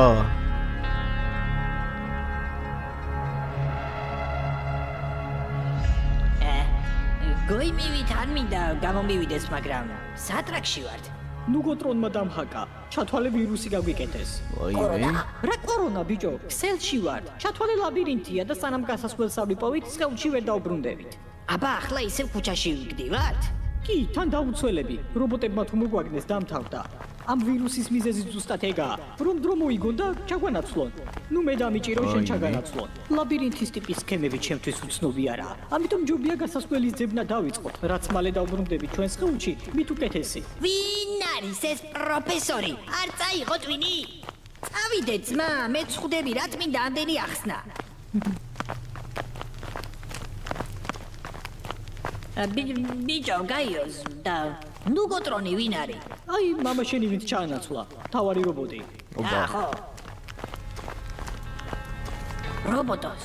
გოიმივით არ მინდა გამომივიდეს, მაგრამ სატრაკში ვართ. ნუგოტრონმა დამჰაკა. ჩათვალე ვირუსი გაგვიკეთეს. ვაიმე. რა კორონა ბიჭო? ქსელში ვართ. ჩათვალე ლაბირინთია და სანამ გასასვლელს არ ვიპოვით, სხეულში ვერ დაუბრუნდებით. აბა, ახლა ისევ ქუჩაში ვიგდივართ? კი, თან დაუცველები. რობოტებმა თუ მოგვაგნეს დამთავრდა. ამ ვირუსის მიზეზი ზუსტად ეგაა, რომ დრო მოიგონ და ჩაგვანაცვლონ. ნუ მე დამიჭირო შენ ჩაგანაცვლონ. ლაბირინთის ტიპის სქემები ჩემთვის უცნობი არაა. ამიტომ ჯობია გასასვლელის ძებნა დავიწყოთ, რაც მალე დავბრუნდებით ჩვენ სხეულში, მით უკეთესი. ვინ არის ეს პროფესორი? არ წაიღო ტვინი? წავიდე ძმა, მე წხვდები რა წმინდა ამდენი ახსნა. ბიჭო, გაიოს და ნუგოტრონი ვინ არის? აი, მამა შენი ვინც ჩაანაცვლა, თავარი რობოტი. ხო. რობოტოს,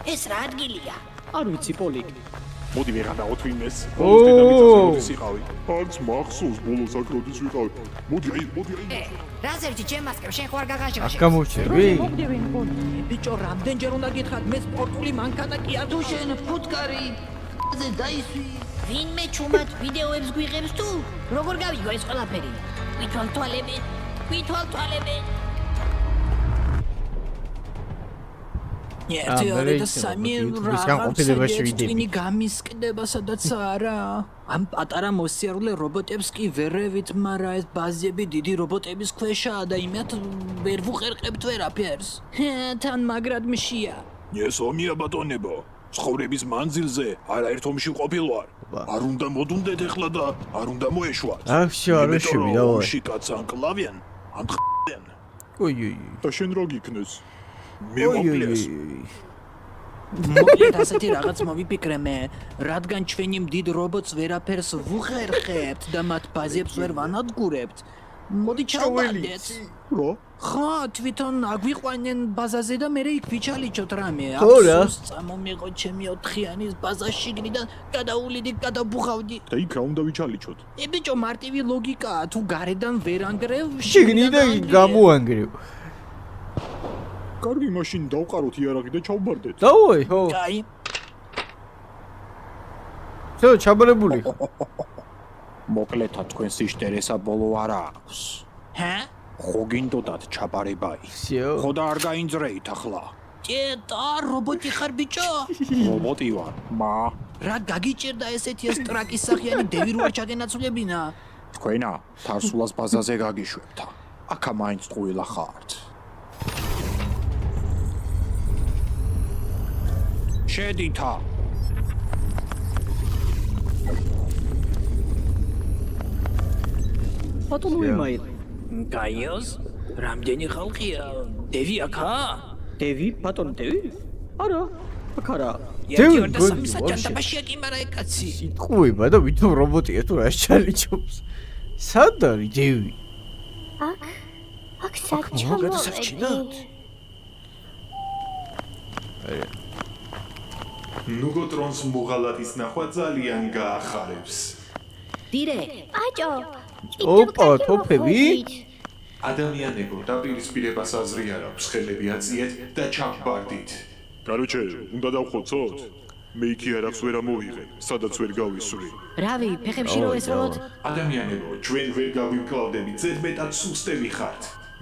ეს რა ადგილია? არ ვიცი, პოლიკ. მოდი ვერ გადავოთ ვინმეს. დედამიწას იყავი. არც მახსოვს ბოლოს აქ როდის ვიყავი. მოდი აი. რას ერთი ჩემასკებ შენ ხო არ გაღაშგაშე? აქ გამოჩერდი? ბიჭო, რამდენჯერ უნდა გითხრათ, მე სპორტული მანქანა კი არ თუ შენ ფუტკარი ზე დაისვი. ვინმე ჩუმად ვიდეოებს გვიღებს თუ? როგორ გავიგო ეს ყველაფერი? ვითვალ თვალები. ერთი და სამი რაღაცა გამისკდება სადაც არა. ამ პატარა მოსიარულე რობოტებს კი ვერევით, მაგრამ ეს ბაზები დიდი რობოტების ქვეშაა და იმათ ვერ ვუყერყებთ ვერაფერს. თან მაგრად მშია. ეს ომია ბატონებო. ცხოვრების მანძილზე არაერთ ომში ყოფილვარ. არ უნდა მოდუნდეთ ეხლა და არ უნდა მოეშვათ. აქ შეარვეშები და ვარ. ომში კაც ანკლავიან, ან ხდენ. ოი. და შენ რა გიქნეს? მე მოკლეს. მოკლედ ასეთი რაღაც მოვიფიქრე მე, რადგან ჩვენი დიდ რობოტს ვერაფერს ვუხერხებთ და მათ ბაზებს ვერ ვანადგურებთ. მოდი ჩავბანდეთ. რა? ხო, თვითონ აგვიყვანენ ბაზაზე და მე იქ ვიჩალიჩოთ რამე. ხო რა? წამომიღო ჩემი 4-იანის ბაზა შიგნი და გადაულიდი, გადაბუხავდი. და იქ რა უნდა ვიჩალიჩოთ? ბიჭო, მარტივი ლოგიკაა, თუ გარედან ვერ ანგრევ, შიგნიდან გამოანგრევ. კარგი, მაშინ დავყაროთ იარაღი და ჩავბარდეთ. დავაი, ხო. კაი. შო, ჩაბარებული. მოკლეთა თქვენ სიშტერესა ბოლო არა აქვს. ჰა? ხო გინდოდათ ჩაბარებაი. ხო და არ გაინძრეით ახლა. და რობოტი ხარ ბიჭო? რობოტი ვარ, მა. რა გაგიჭირდა ესეთი სტრაკის სახიანი დევი რო არ ჩაგენაცვლებინა? თქვენა თარსულას ბაზაზე გაგიშვებთ. აქა მაინც ტყუილა ხართ. შედითა. ბატონო იმაილ. გაიოს? რამდენი ხალხია? დევი აქა? დევი? ბატონო დევი? არა, აქ არა. დევი საჭანდაბაშია კი მარა ეკაცი. სიტყვება და ვითომ რობოტია თუ რა ჩალიჩობს. სად არის დევი? აქ საჩამოედი. ნუგოტრონს მუღალადის ნახვა ძალიან გაახარებს. დირე. აჭო. ოპა, თოფები? ადამიანებო, დაპირისპირებას აზრი არ აქვს, ხელები აწიეთ და ჩამბარდით. კაროჩე, უნდა დავხოცოთ? მე იქი არაფერს ვერ ამოვიღე, სადაც ვერ გავისვრი. რავი, ფეხებში რო ესროლოთ? ადამიანებო, ჩვენ ვერ გავიკლავდებით, ზედმეტად სუსტები ხართ.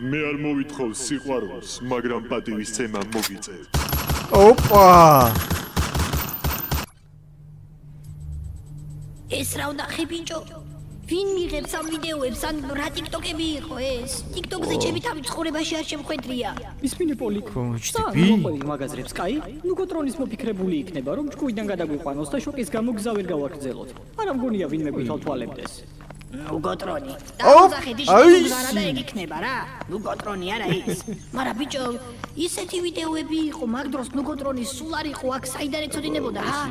მე არ მოვითხოვს სიყვარულს, მაგრამ პატივისცემა მოგიწევთ. ოპა! ეს რა ვნახე ბიჭო? ვინ მიღებს ამ ვიდეოებს ან რა TikTok-ები იყო ეს? TikTok-ზე ჩემი თავი ცხოვრებაში არ შემხვედრია. ისმინე პოლიკ. ჩტები? მაგაზრებს, კაი? ნუგოტრონის მოფიქრებული იქნება, რომ ჭკუიდან გადაგვიყვანოს და შოკის გამო გზა ვერ გავაგრძელოთ. არა მგონია ვინმე გვითვალთვალებდეს. ნუგოტრონი. დაუძახეთ ისე და ეგ იქნება რა. ნუგოტრონი არა ის. მაგრამ ბიჭო, ისეთი ვიდეოები იყო, მაგ დროს ნუგოტრონის სულ არ იყო აქ საიდან ეცოდინებოდა, ჰა?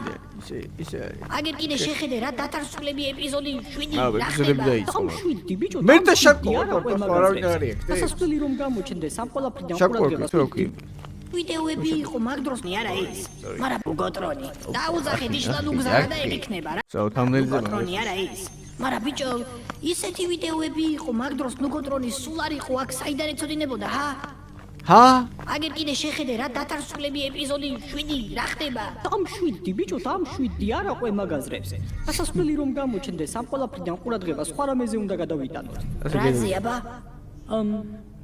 ისე არის. აგერ კიდე შეხედე რა დათარსულები ეპიზოდი 7 ეპიზოდები დაიწყო. შვიდი ბიჭო. მე და შაკოლა არავინ არ არის. სასასვლელი რომ გამოჩნდეს ამ ყველაფრიდან ყურადღებას როქი. ვიდეოები იყო მაგ დროს არა ის. მაგრამ ნუგოტრონი. დაუძახეთ ისე და გზა და ეგ იქნება რა. საუთამნელზე ნუგოტრონი არა ის. მაგრამ ბიჭო, ისეთი ვიდეოები იყო მაგ დროს ნუგოტრონის სულ არ იყო აქ საიდან ეცოდინებოდა, ჰა? ჰა? აგერ კიდე შეხედე რა დათარსულები ეპიზოდი 7 რა ხდება? ამ 7 ბიჭო, ამ 7 არა ყო მაგაზრებს. დასასვლელი რომ გამოჩნდეს, ამ ყველაფრიდან ყურადღება სხვა რამეზე უნდა გადავიტანოთ. რაზეა ბა?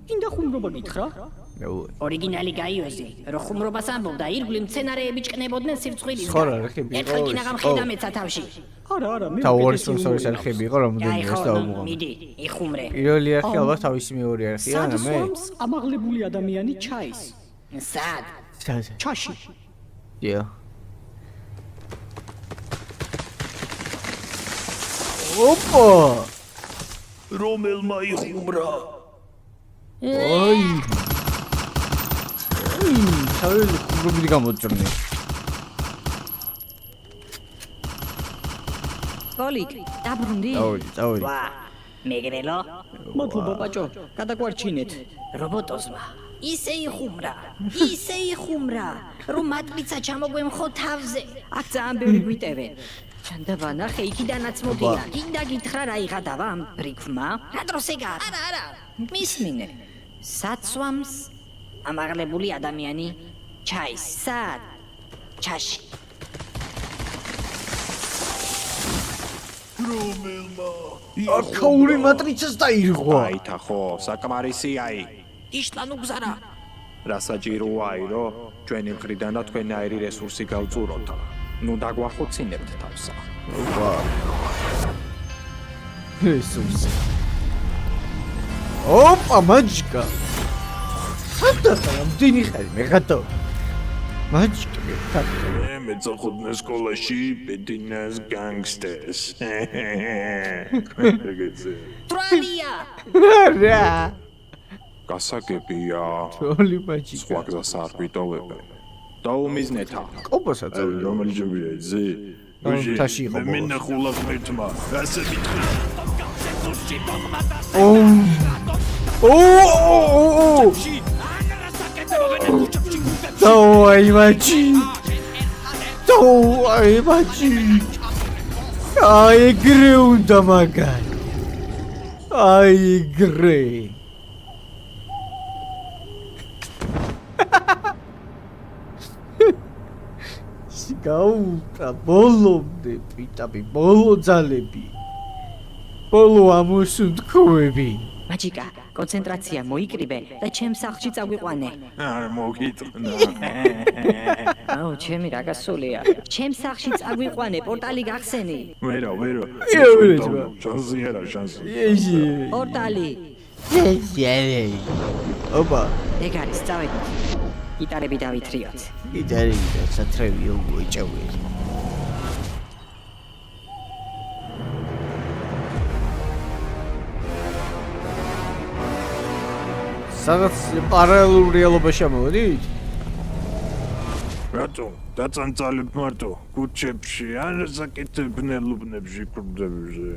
ინდა ხუმრობა გითხრა? ორიგინალი გაიოზი, რო ხუმრობას ამბობდა, ირგვლივ მცენარეები ჭკნებოდნენ სირცხვილისგან. ხო რა, არხები იყო. ერთხელ კი ნაღამხედა მეცა თავში. არა, მე თავის სპონსორის არხები იყო რამოდენიმე ეს დაუმოღო. მიდი, იხუმრე. პირველი არხი ალბათ თავისი მეორე არხია, სად რა მე? სვამს ამაღლებული ადამიანი ჩაის? სად? ჩაში. დიო. ოპა! რომელმა იხუმრა? ოი. თავი ხუმრობილი გამოწრნე. გოლიკ, დაბრუნდი? წავედი. ვა, მეგრელო? მადლობა ბაჭო, გადაგვარჩინეთ. რობოტოზმა. ისე იხუმრა, რომ მატრიცა ჩამოგვემხო თავზე. აქ ძალიან ბევრი გვიტევენ. ჩანდაბა ნახე, იქიდანაც მოდია. გინდა გითხრა რა იღადავა ამ ბრიქვმა? რა დროს ეგა? არა. მისმინე. საცვამს ამაღლებული ადამიანი ჩაის. სად? ჩაში. რომელმა აქაური მატრიცას დაირღვა. აითა ხო, საკმარისი აი. იშლან უგზარა. რა საჭიროა აირო? ჩვენი მხრიდანაც თქვენაირი რესურსი გავწუროთ. ნუ დაგვახოცინებთ თავსა. ოპა. რესურსი. ოპა, მაჯიკა. ხატა რამდენი ხარი მე ხატო. მაჯიკა მე ხატო. მე მეწოხოდნენ სკოლაში ბედინას განგსტერს. ტროლია. რა. გასაგებია. ტროლი მაჯიკა. სხვა გზას არ ვიტოვებენ. დაუმიზნეთა. კოპოსა წავიდა. რომელი ჯობია ზე? თაში იყო. მე ნახულა ღმერთმა. ასე მითხრა. Давай, мачи! Давай, мачи! Ай, игры უნდა მაგარ. Ай, игры. Сигаута, ბოლომდე, პიტაპი, ბოლო ძალები. ბოლო ამოსუნთქვები. მაჯიკა, კონცენტრაცია მოიკრიბე და ჩემს სახლში წაგვიყვანე. არ მოგიტყნა. აუ, ჩემი რა გასულია. ჩემს სახლში წაგვიყვანე, პორტალი გახსენი. ვერა. შანსი არა, შანსი. პორტალი. ოპა. ეგ არის, წავედით. გიტარები დავითრიოთ. გიტარები და სატრევი უეჭავე. სადაც პარალელურ რეალობაში ამოვედით? რატო? დაწანწალებ მარტო კუჩებში ან საკეთებნელობნებში კვდებზე.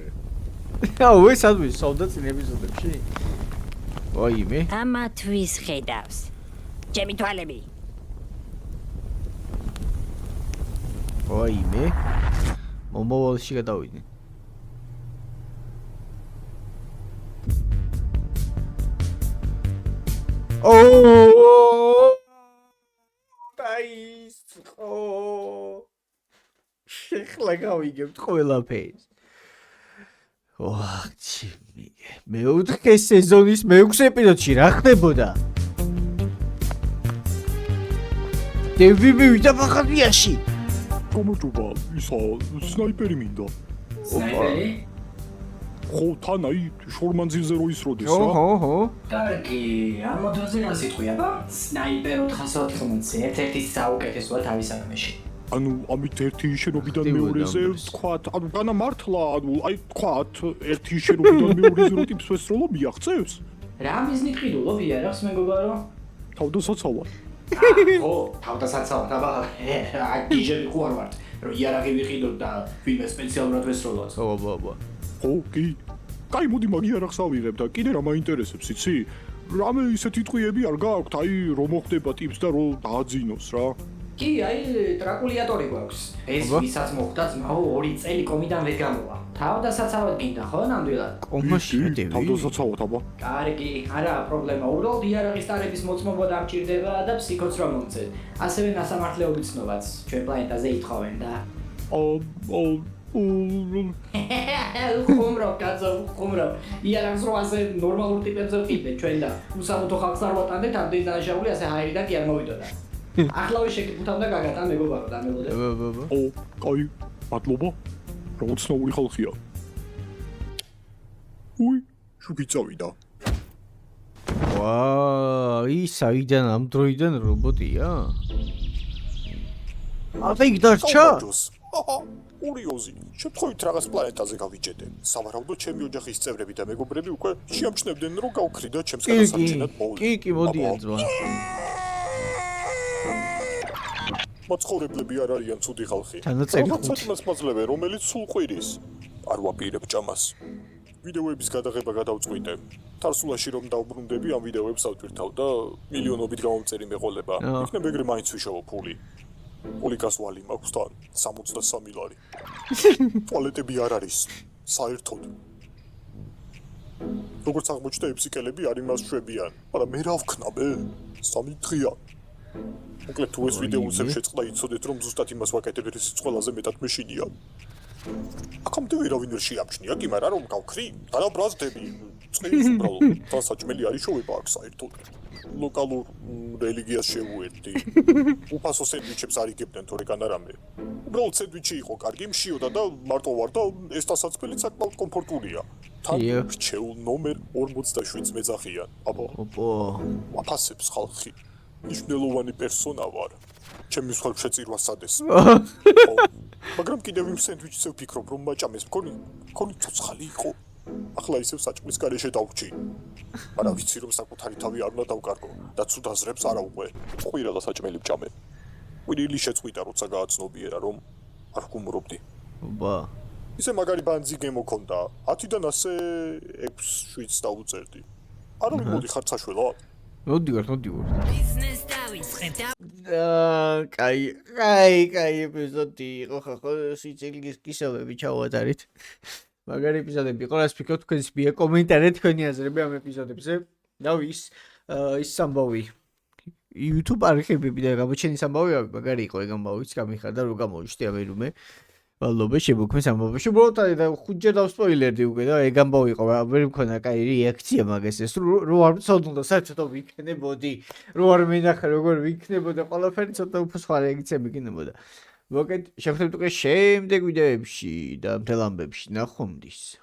აუ, ეს ადმის სავდა წინ ეპიზოდებში. ვაიმე. ამათვის ხედავს. ჩემი თვალები. ვაიმე. მომავალში გადავიდნენ. დაიწყო. შეხლა გავიგებთ ყველაფერს. ვაჩიმი. მეოთხე სეზონის მე-6 ეპიზოდში რა ხდებოდა? დევი მივიდა ბახალიაში. კომოტობა, ისა სნაიპერი მინდა. სნაიპერი? ხო, თან აი შორმანძილზე რო ისროდეს რა. ხო. კარგი, ამ მოძრაზე რა სიტყვია? სნაიპერ 480 ერთ-ერთი საუკეთესოა თავის საქმეში. ანუ ამით ერთი შენობიდან მეორეზე თქვათ, ანუ განა მართლა, ანუ აი თქვათ, ერთი შენობიდან მეორეზე რო ტიპს ვესროლო მიაღწევს? რა მიზნით ყიდულობ იარაღს მეგობარო? თავდასაცავად. ხო, თავდასაცავად, აბა, გიჟები ხო არ ვართ, რომ იარაღი ვიყიდოთ და ვინმე სპეციალურად ვესროლოთ. აბა. ხო, კი. კაი, მოდი მაგ იარაღს ავიღებ და კიდე რა მაინტერესებს, იცი? რამე ისეთი ტყვიები არ გააქვთ, აი რომ მოხდება ტიპს და რომ დააძინოს რა. კი, აი ტრაკულიატორი გვაქვს. ეს ვისაც მოხდა ძმაო 2 წელი კომიდან ვერ გამოვა. თავდასაცავად გინდა ხო ნამდვილად? კომაში დევი. თავდასაცავად აბა. კარგი, არა პრობლემა. უბრალოდ იარაღის ტარების მოწმობა დამჭირდება და ფსიქოც რომ მომწევ. ასევე ნასამართლეობის ცნობაც ჩვენ პლანეტაზე ითხოვენ და ხუმრო კაცო, ხუმრო. იარაღს რო ასე ნორმალურ ტიპებზე ვყიდეთ ჩვენ და უსამართლო ხალხს არ ვატანდეთ, ამდენი დანაშაული ასე ჰაერიდან კი არ მოვიდოდა. ახლავე შეკიფუთავდა გაგატან მეგობარო და მეგობრებო. კაი, მადლობა. რა ცნობილი ხალხია. უი, შუქი წავიდა. ვაა, ის აიდან ამ დროიდან რობოტია? აბეი დარჩა? კურიოზი, შემთხვევით რაღაც პლანეტაზე გავიჭედე. სავარაუდოდ ჩემი ოჯახის წევრები და მეგობრები უკვე შეამჩნევდნენ, რომ გავქრიდა ჩემს გადასარჩენად მოვლენად. კი, მოდიან ძმა. მაცხოვრებლები არ არიან ცუდი ხალხი. თანაწერი ხუთი. რომელსაც მაძლევენ, რომელიც სულ ყვირის. არ ვაპირებ ჭამას. ვიდეოების გადაღება გადავწყვიტე. თარსულაში რომ დავბრუნდები, ამ ვიდეოებს ავტვირთავ და მილიონობით გამომწერი მეყოლება. იქნებ ეგრე მაინც ვიშოვო ფული. პოლიკას ვალი მაქვს თან 63 ლარი. ტუალეტები არ არის. საერთოდ. როგორც აღმოჩნდა, ეფსიკელები არ იმას შვებიან, მაგრამ მე რა ვქნაბე? 3 დღეა. მოკლედ თუ ეს ვიდეო უცებ შეწყდა იცოდეთ რომ ზუსტად იმას ვაკეთებ რის ყველაზე მეტად მეშინია. აქამდე ვერავინ ვერ შეამჩნია კი, მაგრამ რომ გავქრი, დანაბრაზდები. წყლის უბრალოდ დასაჭმელი არის შოვება აქ საერთოდ. ლოკალურ რელიგიას შევუერთდი. უფასო სენდვიჩებს არ იგებდნენ თორეკან არამე. უბრალოდ სენდვიჩი იყო კარგი, მშიოდა და მარტო ვარ და ეს დასაწყებელი საკმაოდ კომფორტულია. თან რჩეულ ნომერ 47-ს მეძახიან. აბა. აფასებს ხალხი. მნიშვნელოვანი პერსონა ვარ. ჩემი სხვა შეწირვა სადეს. მაგრამ კიდევ იმ სენდვიჩზე ვფიქრობ, რომ მაჭამეს მქონი ცოცხალი იყო. ახლა ისევ საჭმლის გარეშე დავრჩი. მაგრამ ვიცი რომ საკუთარი თავი არ უნდა დავკარგო და ცუდ აზრებს არა უკვე. ყვირა და საჭმელი ვჭამე. ყვირილი შეწყვიტა, როცა გააცნობიერა რომ არ ვგუმრობდი. ბა. ისე მაგარი ბანძი გემოქონდა. 10-დან ასე 6-7 დავუწერდი. არა მოდი ხარ საშველა. მოდივარ. ბიზნეს დავიწყეთ. კაი ეპიზოდი იყო ხო სიძილგის კისავები ჩავატარით. მაგარი ეპიზოდები იყო, რაც ფიქრობ თქვენს მიერ კომენტარით თქვენი აზრები ამ ეპიზოდებზე. და ის ამბავი YouTube არქივები და გამოჩენის ამბავი მაგარი იყო, ეგ ამბავიც გამიხარდა რომ გამოიჩნდა ამერუმე. ვალობა შემოქმნეს ამბავში. უბრალოდ და ხუთჯერ დავსპოილერდი უკვე და ეგ ამბავი იყო, ვერ მქონა კაი რეაქცია მაგას ეს რო არ ცოდნოდა საერთოდ ვიქნებოდი, რო არ მენახა როგორ ვიქნებოდა, ყველაფერი ცოტა უფრო სხვა რეაქციები გინებოდა. მოკეთ შევხვდებით უკვე შემდეგ ვიდეოებში და მთელ ამბებში ნახვამდის.